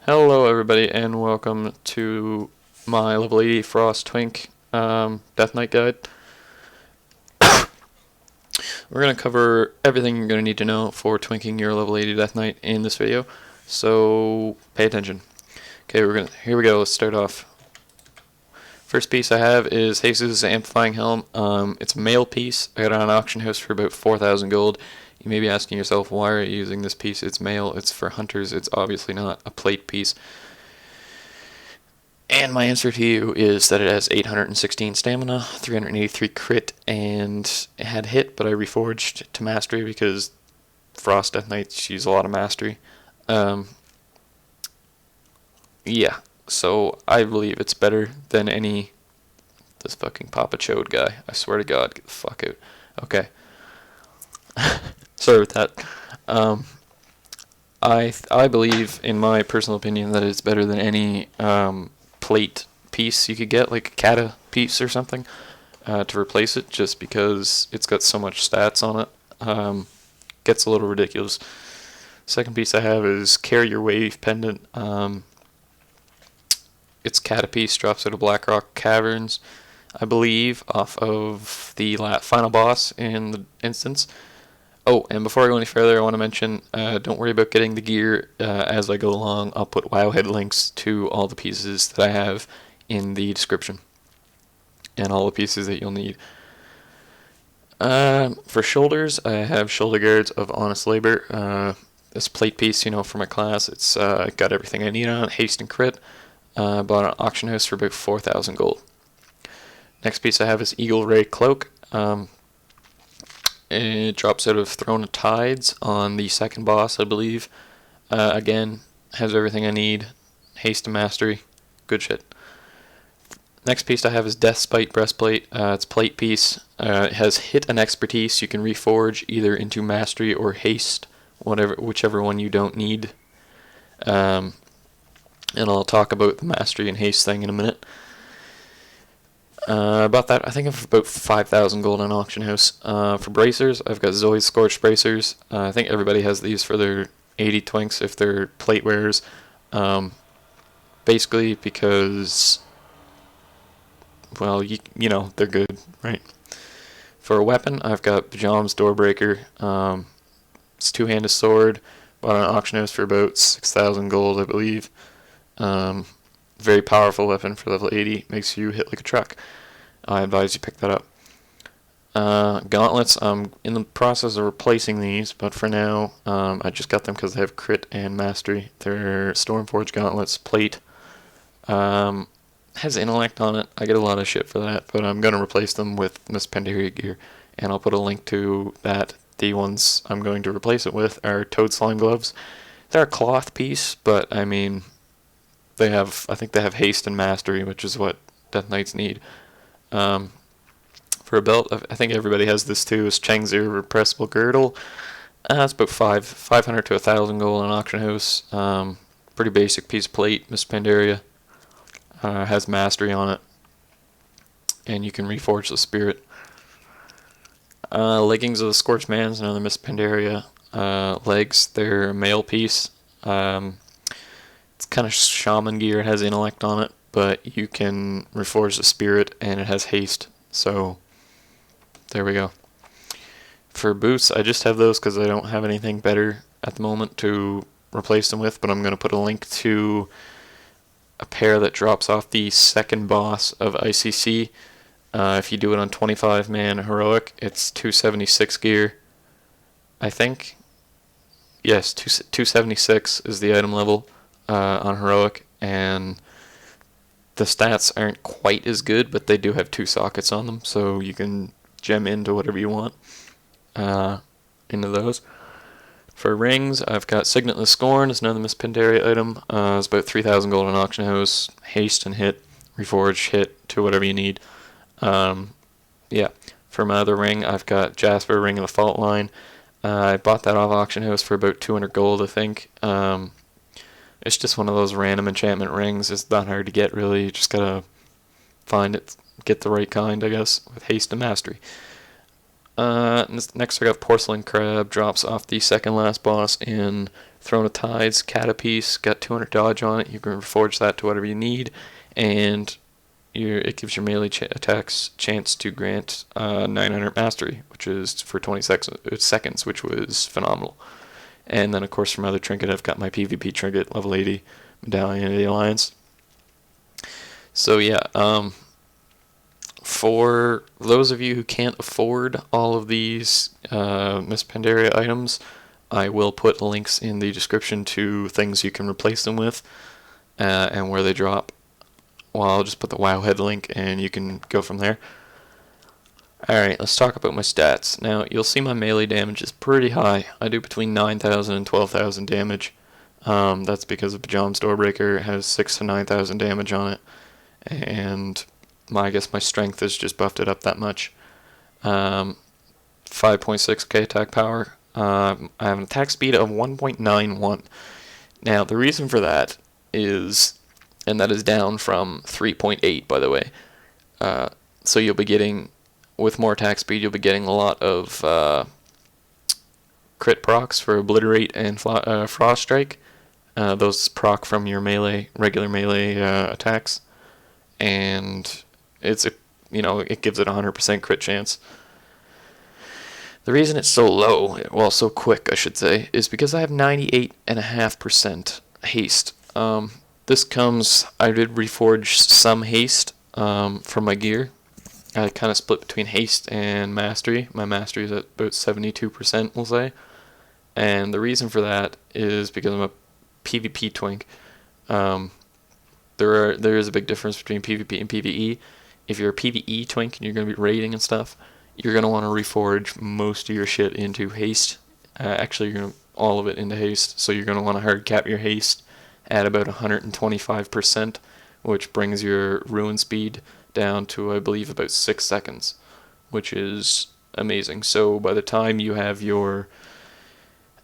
Hello everybody and welcome to my level 80 Frost Twink Death Knight guide. We're going to cover everything you're going to need to know for twinking your level 80 Death Knight in this video, so pay attention. Okay, here we go, let's start off. First piece I have is Jesus' Amplifying Helm. It's a male piece. I got it on auction house for about 4,000 gold. You may be asking yourself, why are you using this piece? It's male, it's for hunters, it's obviously not a plate piece. And my answer to you is that it has 816 stamina, 383 crit, and it had hit, but I reforged to mastery because Frost Death Knights use a lot of mastery. Yeah, so I believe it's better than this fucking Papa Chode guy. I swear to God, get the fuck out. Okay. Sorry with that. I believe, in my personal opinion, that it's better than any plate piece you could get, like a kata piece or something, to replace it, just because it's got so much stats on it. Gets a little ridiculous. Second piece I have is Carry Your Wave Pendant. It's kata piece, drops out of Blackrock Caverns, I believe, off of the final boss in the instance. Oh, and before I go any further, I want to mention, don't worry about getting the gear as I go along. I'll put Wowhead links to all the pieces that I have in the description, and all the pieces that you'll need. For shoulders, I have shoulder guards of Honest Labor. This plate piece, for my class, it's got everything I need on it, haste and crit. Bought an auction house for about 4,000 gold. Next piece I have is Eagle Ray Cloak. It drops out of Throne of Tides on the second boss, I believe. Again, has everything I need. Haste and mastery. Good shit. Next piece I have is Death Spite Breastplate. It's a plate piece. It has hit and expertise. You can reforge either into mastery or haste, whichever one you don't need. And I'll talk about the mastery and haste thing in a minute. About that, I think I've about 5,000 gold on auction house. For bracers, I've got Zoe's Scorched Bracers. I think everybody has these for their 80 twinks if they're plate wearers. Basically because, well, you know, they're good, right? For a weapon, I've got Pajam's Doorbreaker. It's a two-handed sword. Bought on auction house for about 6,000 gold, I believe. Very powerful weapon for level 80. Makes you hit like a truck. I advise you pick that up. Gauntlets, I'm in the process of replacing these, but for now, I just got them because they have crit and mastery. They're Stormforge Gauntlets, plate. Has intellect on it. I get a lot of shit for that, but I'm going to replace them with Miss Pandaria gear, and I'll put a link to that. The ones I'm going to replace it with are Toad Slime Gloves. They're a cloth piece, but I mean, I think they have haste and mastery, which is what Death Knights need. For a belt, I think everybody has this too, is Chang's Irrepressible Girdle. It's about 500 to 1,000 gold on auction house. Pretty basic piece of plate. Miss Pandaria has mastery on it, and you can reforge the spirit. Leggings of the Scorched Man's another Miss Pandaria legs. They're a male piece. It's kind of shaman gear. It has intellect on it, but you can reforge the spirit, and it has haste. So there we go. For boots, I just have those because I don't have anything better at the moment to replace them with, but I'm going to put a link to a pair that drops off the second boss of ICC. If you do it on 25-man heroic, it's 276 gear, I think. Yes, 276 is the item level on heroic, and the stats aren't quite as good, but they do have 2 sockets on them, so you can gem into whatever you want into those. For rings, I've got Signet the Scorn. It's another Miss Pandaria item. It's about 3,000 gold on auction house. Haste and hit, reforge, hit to whatever you need. Yeah. For my other ring, I've got Jasper, Ring of the Fault Line. I bought that off auction house for about 200 gold, I think. It's just one of those random enchantment rings. It's not hard to get, really. You just gotta find it, get the right kind, I guess, with haste and mastery. Next I got Porcelain Crab, drops off the second last boss in Throne of Tides, Catapiece, got 200 dodge on it, you can reforge that to whatever you need, and it gives your melee attacks chance to grant 900 mastery, which is for 20 seconds, which was phenomenal. And then of course from other trinket I've got my PvP trinket, level 80, Medallion of the Alliance. So yeah, for those of you who can't afford all of these Miss Pandaria items, I will put links in the description to things you can replace them with and where they drop. Well, I'll just put the Wowhead link and you can go from there. Alright, let's talk about my stats. Now, you'll see my melee damage is pretty high. I do between 9,000 and 12,000 damage. That's because of Pajam's Doorbreaker. It has 6,000 to 9,000 damage on it. And I guess my strength has just buffed it up that much. 5.6k attack power. I have an attack speed of 1.91. Now, the reason for that is, and that is down from 3.8, by the way. So you'll be getting, with more attack speed, you'll be getting a lot of crit procs for Obliterate and Frost Strike. Those proc from your regular melee attacks. And it gives it a 100% crit chance. The reason it's so low, well, so quick, I should say, is because I have 98.5% haste. This comes, I did reforge some haste from my gear. I kind of split between haste and mastery. My mastery is at about 72%, we'll say. And the reason for that is because I'm a PvP twink. There is a big difference between PvP and PvE. If you're a PvE twink and you're going to be raiding and stuff, you're going to want to reforge most of your shit into haste. Actually, you're going to all of it into haste, so you're going to want to hard cap your haste at about 125%, which brings your ruin speed down to, I believe, about 6 seconds, which is amazing. So by the time you have your,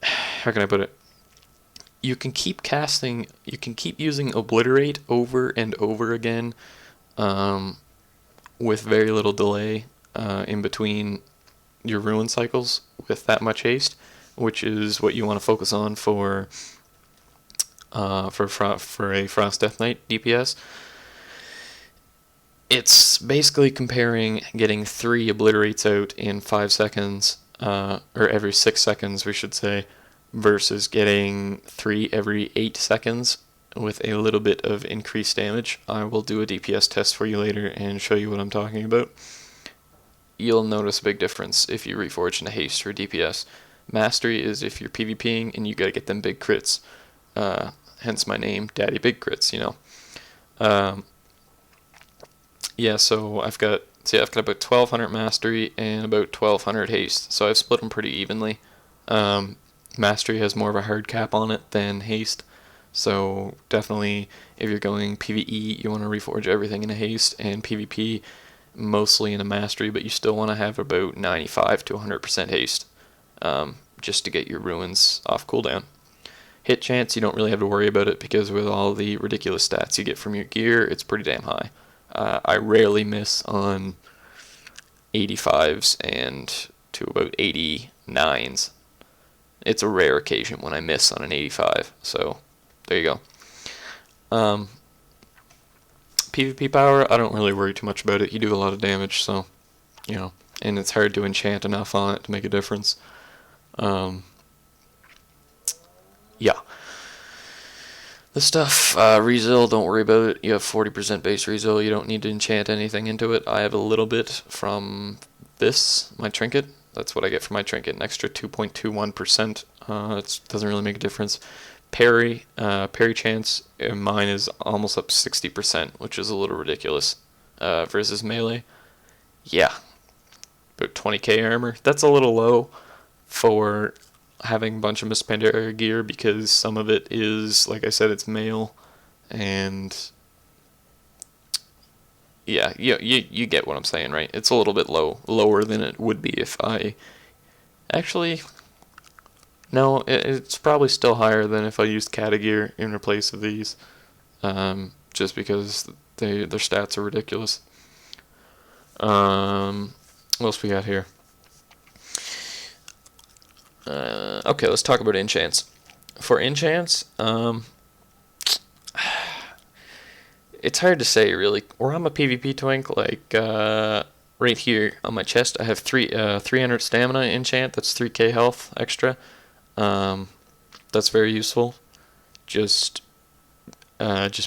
how can I put it? You can keep casting, you can keep using Obliterate over and over again with very little delay in between your ruin cycles with that much haste, which is what you want to focus on for a Frost Death Knight DPS. It's basically comparing getting 3 Obliterates out in 5 seconds, or every 6 seconds, we should say, versus getting 3 every 8 seconds with a little bit of increased damage. I will do a DPS test for you later and show you what I'm talking about. You'll notice a big difference if you reforge into haste for DPS. Mastery is if you're PvPing and you gotta get them big crits. Hence my name, Daddy Big Crits, you know. Yeah, so I've got about 1200 mastery and about 1200 haste, so I've split them pretty evenly. Mastery has more of a hard cap on it than haste, so definitely if you're going PvE, you want to reforge everything into haste, and PvP mostly into mastery, but you still want to have about 95 to 100% haste, just to get your ruins off cooldown. Hit chance, you don't really have to worry about it because with all the ridiculous stats you get from your gear, it's pretty damn high. I rarely miss on 85s and to about 89s. It's a rare occasion when I miss on an 85, so there you go. PvP power, I don't really worry too much about it. You do a lot of damage, so, you know, and it's hard to enchant enough on it to make a difference. Yeah. This stuff, resil, don't worry about it. You have 40% base resil. You don't need to enchant anything into it. I have a little bit from this, my trinket. That's what I get for my trinket, an extra 2.21%. It doesn't really make a difference. Parry chance, mine is almost up 60%, which is a little ridiculous. Versus melee, yeah, about 20k armor. That's a little low for having a bunch of Miss Pandaria gear because some of it is, like I said, it's male, and yeah, you get what I'm saying, right? It's a little bit lower than it would be if I actually. No, it's probably still higher than if I used Kata gear in place of these, just because their stats are ridiculous. What else we got here? Okay, let's talk about enchants. For enchants, it's hard to say really. Where I'm a PvP twink, like right here on my chest, I have 300 stamina enchant. That's 3k health extra. That's very useful. Just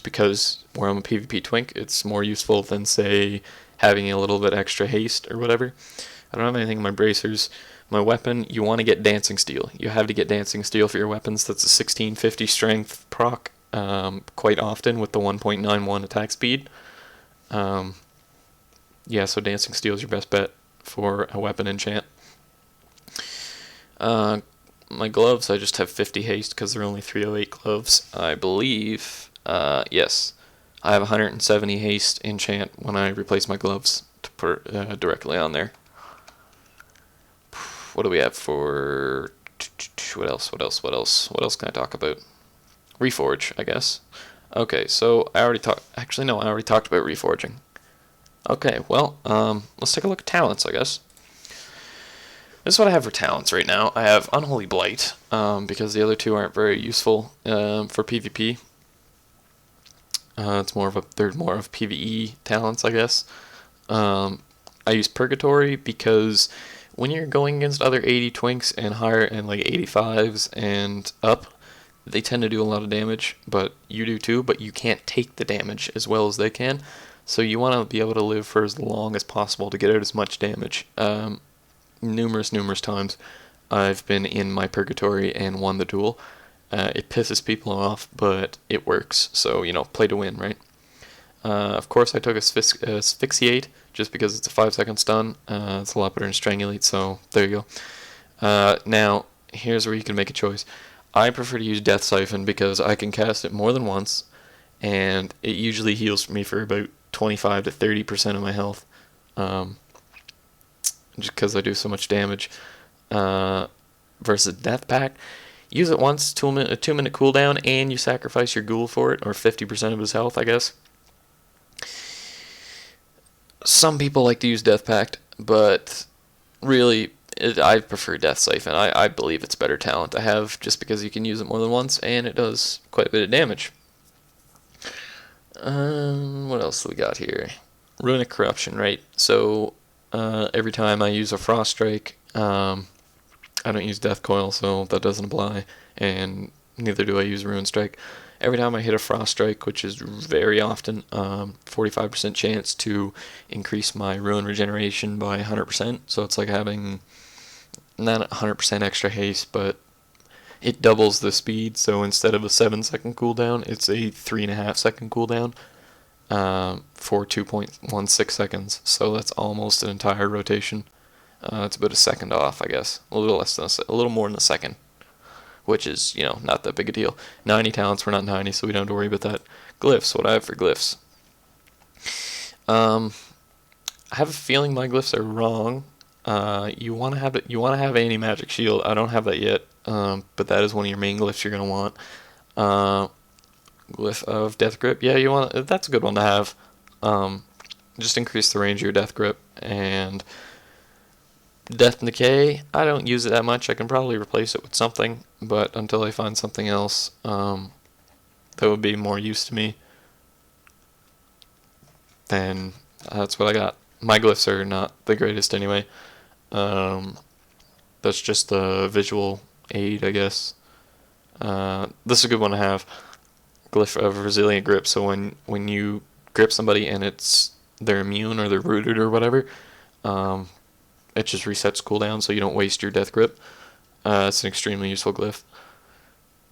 because where I'm a PvP twink, it's more useful than say having a little bit extra haste or whatever. I don't have anything in my bracers. My weapon, you want to get Dancing Steel. You have to get Dancing Steel for your weapons. That's a 1650 strength proc quite often with the 1.91 attack speed. Yeah, so Dancing Steel is your best bet for a weapon enchant. My gloves, I just have 50 haste because they're only 308 gloves. I believe, yes, I have 170 haste enchant when I replace my gloves to put directly on there. What do we have for, what else can I talk about? Reforge, I guess. Okay, so I already talked about reforging. Okay, well, let's take a look at talents, I guess. This is what I have for talents right now. I have Unholy Blight, because the other two aren't very useful for PvP. They're more of PvE talents, I guess. I use Purgatory because when you're going against other 80 twinks and higher and like 85s and up, they tend to do a lot of damage, but you do too, but you can't take the damage as well as they can. So you want to be able to live for as long as possible to get out as much damage. Numerous times I've been in my Purgatory and won the duel. It pisses people off, but it works. So, play to win, right? Of course, I took Asphyxiate just because it's a 5-second stun. It's a lot better than Strangulate, so there you go. Now, here's where you can make a choice. I prefer to use Death Siphon because I can cast it more than once, and it usually heals me for about 25 to 30% of my health. Just because I do so much damage. Versus Death Pact, use it once, 2 minute cooldown, and you sacrifice your ghoul for it, or 50% of his health, I guess. Some people like to use Death Pact, but really, I prefer Death Siphon. I believe it's better talent to have, just because you can use it more than once, and it does quite a bit of damage. What else do we got here? Runic Corruption, right? So, every time I use a Frost Strike, I don't use Death Coil, so that doesn't apply, and neither do I use Rune Strike. Every time I hit a Frost Strike, which is very often, 45% chance to increase my Rune regeneration by 100%, so it's like having not 100% extra haste, but it doubles the speed, so instead of a 7-second cooldown, it's a 3.5-second cooldown. For 2.16 seconds, so that's almost an entire rotation. It's about a second off, I guess. A little more than a second, which is, not that big a deal. 90 talents, we're not 90, so we don't have to worry about that. Glyphs, what I have for glyphs. I have a feeling my glyphs are wrong. You want to have anti-magic shield. I don't have that yet, but that is one of your main glyphs you're going to want. Glyph of Death Grip, yeah, that's a good one to have. Just increase the range of your Death Grip. And Death and Decay, I don't use it that much. I can probably replace it with something, but until I find something else that would be more use to me, then that's what I got. My glyphs are not the greatest anyway. That's just the visual aid, I guess. This is a good one to have. Glyph of Resilient Grip, so when you grip somebody and they're immune or they're rooted or whatever, it just resets cooldown so you don't waste your Death Grip. It's an extremely useful glyph.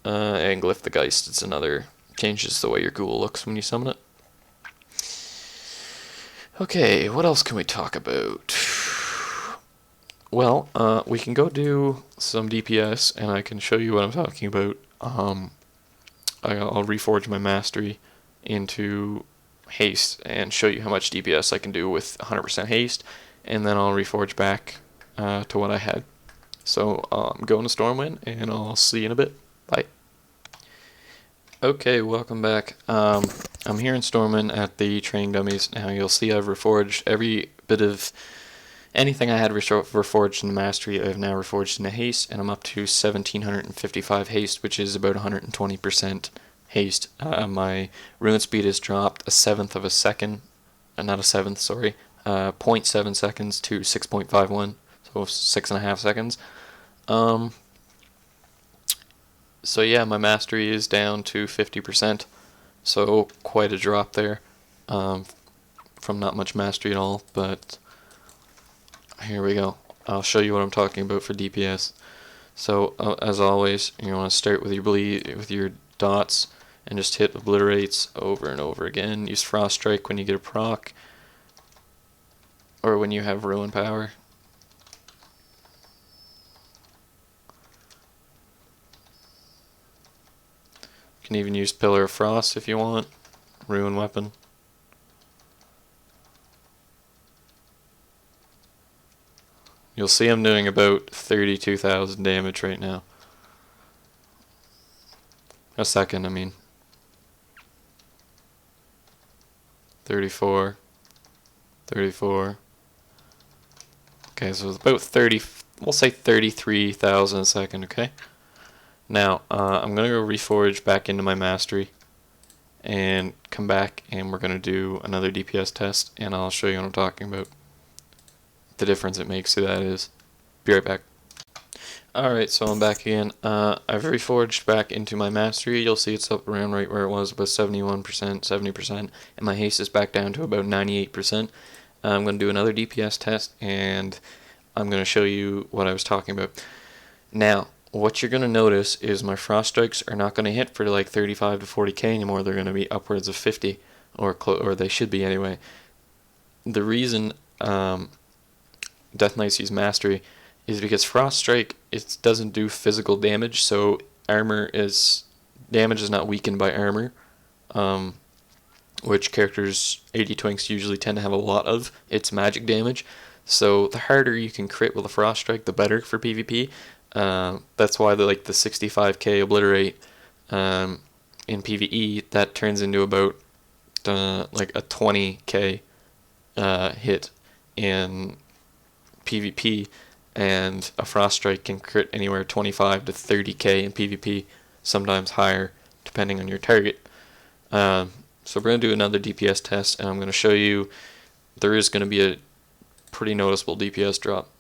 And Glyph the Geist, it's another, changes the way your ghoul looks when you summon it. Okay, what else can we talk about? Well, we can go do some DPS, and I can show you what I'm talking about. I'll reforge my mastery into haste and show you how much DPS I can do with 100% haste, and then I'll reforge back to what I had. So I'm going to Stormwind, and I'll see you in a bit. Bye. Okay, welcome back. I'm here in Stormwind at the training dummies. Now you'll see I've reforged every bit of anything I had reforged in the mastery, I've now reforged into haste, and I'm up to 1755 haste, which is about 120% haste. My rune speed has dropped a seventh of a second, not a seventh, sorry, 0.7 seconds to 6.51, so 6.5 seconds. So yeah, my mastery is down to 50%, so quite a drop there, from not much mastery at all, but here we go. I'll show you what I'm talking about for DPS. So as always, you want to start with your with your dots and just hit obliterates over and over again. Use Frost Strike when you get a proc or when you have ruin power. You can even use Pillar of Frost if you want. Ruin weapon. You'll see I'm doing about 32,000 damage right now. A second, I mean. 34. 34. Okay, so it's about 30, we'll say 33,000 a second, okay? Now, I'm going to go reforge back into my mastery and come back, and we're going to do another DPS test, and I'll show you what I'm talking about. The difference it makes, so that is. Be right back. Alright, so I'm back again. I've reforged back into my mastery. You'll see it's up around right where it was, about 71%, 70%, and my haste is back down to about 98%. I'm going to do another DPS test, and I'm going to show you what I was talking about. Now, what you're going to notice is my frost strikes are not going to hit for like 35 to 40k anymore. They're going to be upwards of 50, or they should be anyway. The reason Death Knights use mastery is because Frost Strike, it doesn't do physical damage, so damage is not weakened by armor, which characters 80 Twinks usually tend to have a lot of. It's magic damage, so the harder you can crit with a Frost Strike, the better for PvP. That's why the 65k obliterate in PvE, that turns into about like a 20k hit in PvP, and a Frost Strike can crit anywhere 25 to 30k in PvP, sometimes higher depending on your target. So we're going to do another DPS test, and I'm going to show you there is going to be a pretty noticeable DPS drop.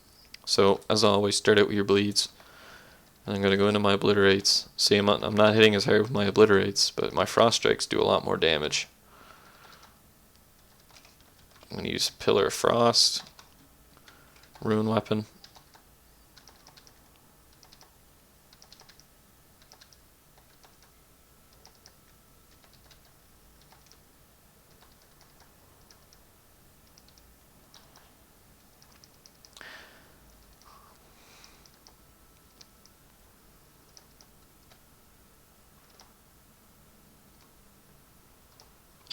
So as always, start out with your bleeds. And I'm going to go into my obliterates. See, I'm not hitting as hard with my obliterates, but my Frost Strikes do a lot more damage. I'm going to use Pillar of Frost. Rune weapon.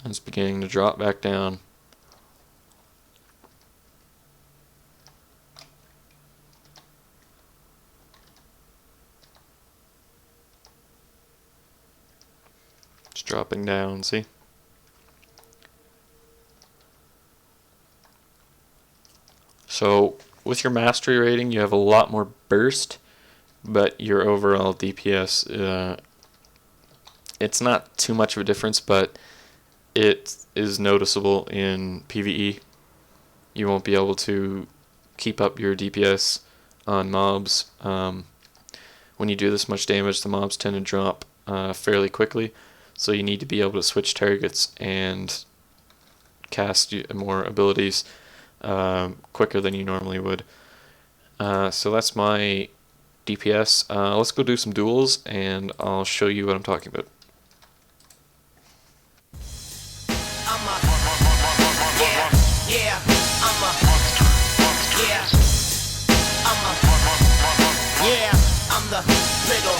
And it's beginning to drop back down. Dropping down, see? So with your mastery rating, you have a lot more burst, but your overall DPS, it's not too much of a difference, but it is noticeable in PvE. You won't be able to keep up your DPS on mobs. When you do this much damage, the mobs tend to drop fairly quickly. So you need to be able to switch targets and cast more abilities quicker than you normally would. So that's my DPS. Let's go do some duels, and I'll show you what I'm talking about. I'm the little,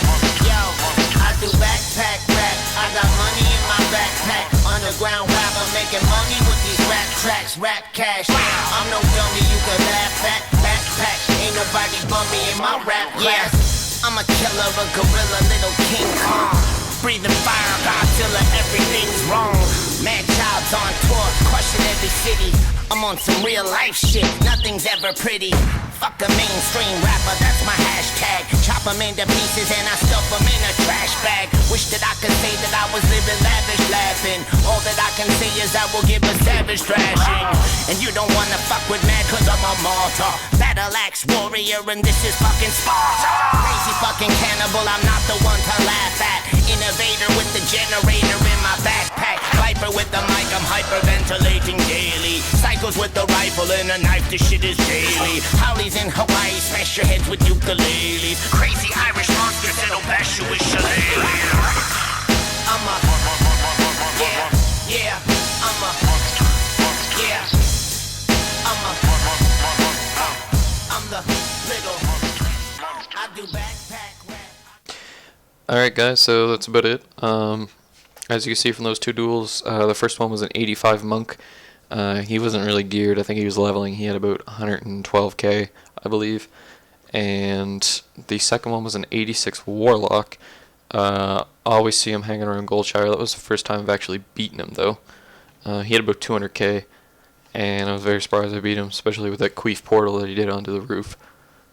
I do backpack rap. I got money in my backpack. Underground rapper making money with these rap tracks, rap cash. I'm no dummy you can laugh at. Backpack, ain't nobody bummy in my rap class. I'm a killer, a gorilla, little King Kong. Breathing fire, Godzilla, everything's wrong. Mad child's on tour, crushing it every city. I'm on some real life shit, nothing's ever pretty. Fuck a mainstream rapper, that's my hashtag. Chop them into pieces and I stuff them in a trash bag. Wish that I could say that I was living lavish, laughing. All that I can say is I will give a savage thrashing. And you don't wanna fuck with mad cause I'm a martyr. Battle axe warrior and this is fucking Sparta. Crazy fucking cannibal, I'm not the one to laugh at. Innovator with the generator in my backpack. Viper with the mic, I'm hyperventilating daily. Cycles with the rifle and a knife, this shit is daily. Howlies in Hawaii, smash your heads with ukuleles. Crazy Irish monsters that'll bash you with shillelaghs. I'm a, yeah, I'm a, yeah, I'm the little, I do backpack rap. Alright guys, so that's about it. As you can see from those two duels, the first one was an 85 monk. He wasn't really geared. I think he was leveling. He had about 112k, I believe. And the second one was an 86 warlock. Always see him hanging around Goldshire. That was the first time I've actually beaten him, though. He had about 200k, and I was very surprised I beat him, especially with that queef portal that he did onto the roof.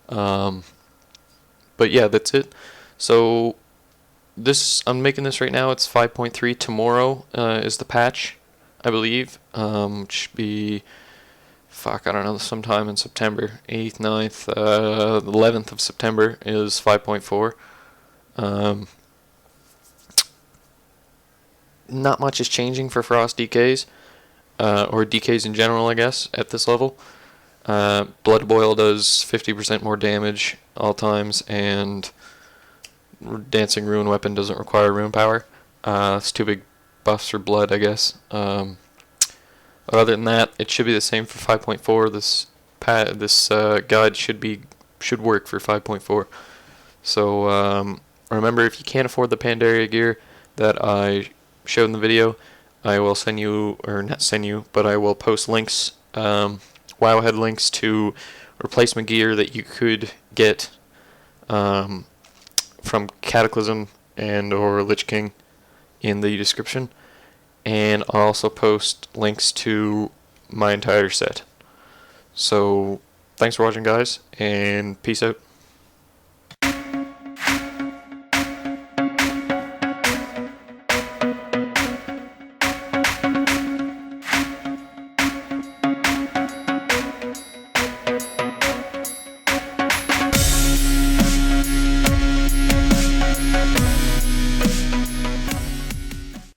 But yeah, that's it. So I'm making this right now. It's 5.3. Tomorrow is the patch, I believe. Should be, I don't know, sometime in September. 8th, 9th, 11th of September is 5.4. Not much is changing for Frost DKs, or DKs in general, I guess, at this level. Blood Boil does 50% more damage all times, and Dancing Ruin Weapon doesn't require rune power. It's two big buffs for blood, I guess. Other than that, it should be the same for 5.4. This guide should work for 5.4. So remember, if you can't afford the Pandaria gear that I showed in the video, I will send you, or not send you, but I will post links, Wowhead links to replacement gear that you could get from Cataclysm and or Lich King in the description, and I'll also post links to my entire set. So thanks for watching, guys, and peace out.